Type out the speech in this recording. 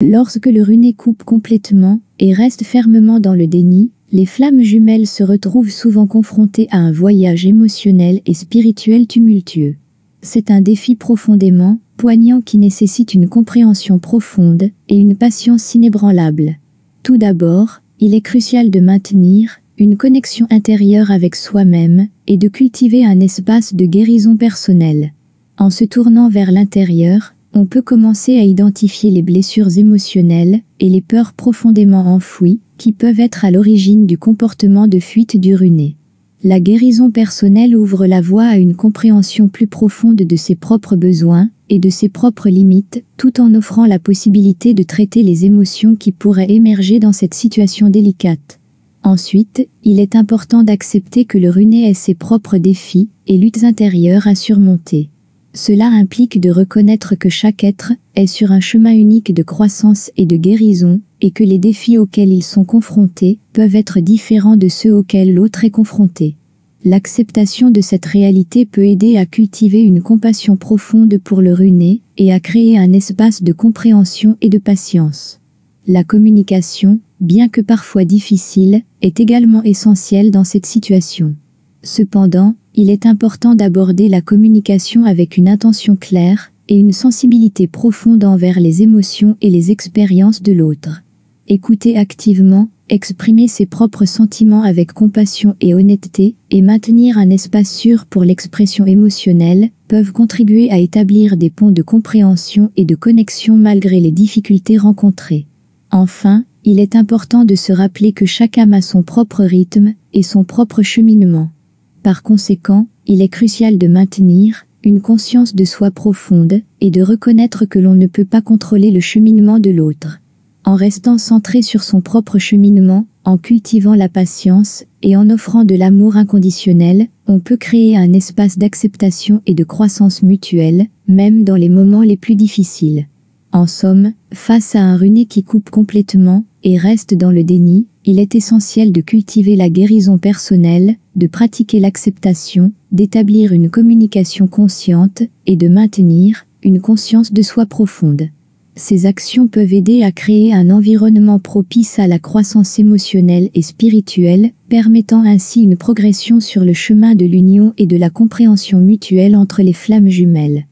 Lorsque le runé coupe complètement et reste fermement dans le déni, les flammes jumelles se retrouvent souvent confrontées à un voyage émotionnel et spirituel tumultueux. C'est un défi profondément poignant qui nécessite une compréhension profonde et une patience inébranlable. Tout d'abord, il est crucial de maintenir une connexion intérieure avec soi-même et de cultiver un espace de guérison personnelle. En se tournant vers l'intérieur, on peut commencer à identifier les blessures émotionnelles et les peurs profondément enfouies qui peuvent être à l'origine du comportement de fuite du runé. La guérison personnelle ouvre la voie à une compréhension plus profonde de ses propres besoins et de ses propres limites, tout en offrant la possibilité de traiter les émotions qui pourraient émerger dans cette situation délicate. Ensuite, il est important d'accepter que le runé ait ses propres défis et luttes intérieures à surmonter. Cela implique de reconnaître que chaque être est sur un chemin unique de croissance et de guérison, et que les défis auxquels ils sont confrontés peuvent être différents de ceux auxquels l'autre est confronté. L'acceptation de cette réalité peut aider à cultiver une compassion profonde pour le runé et à créer un espace de compréhension et de patience. La communication, bien que parfois difficile, est également essentielle dans cette situation. Cependant, il est important d'aborder la communication avec une intention claire et une sensibilité profonde envers les émotions et les expériences de l'autre. Écouter activement, exprimer ses propres sentiments avec compassion et honnêteté, et maintenir un espace sûr pour l'expression émotionnelle, peuvent contribuer à établir des ponts de compréhension et de connexion malgré les difficultés rencontrées. Enfin, il est important de se rappeler que chaque âme a son propre rythme et son propre cheminement. Par conséquent, il est crucial de maintenir une conscience de soi profonde et de reconnaître que l'on ne peut pas contrôler le cheminement de l'autre. En restant centré sur son propre cheminement, en cultivant la patience et en offrant de l'amour inconditionnel, on peut créer un espace d'acceptation et de croissance mutuelle, même dans les moments les plus difficiles. En somme, face à un runé qui coupe complètement et reste dans le déni, il est essentiel de cultiver la guérison personnelle, de pratiquer l'acceptation, d'établir une communication consciente et de maintenir une conscience de soi profonde. Ces actions peuvent aider à créer un environnement propice à la croissance émotionnelle et spirituelle, permettant ainsi une progression sur le chemin de l'union et de la compréhension mutuelle entre les flammes jumelles.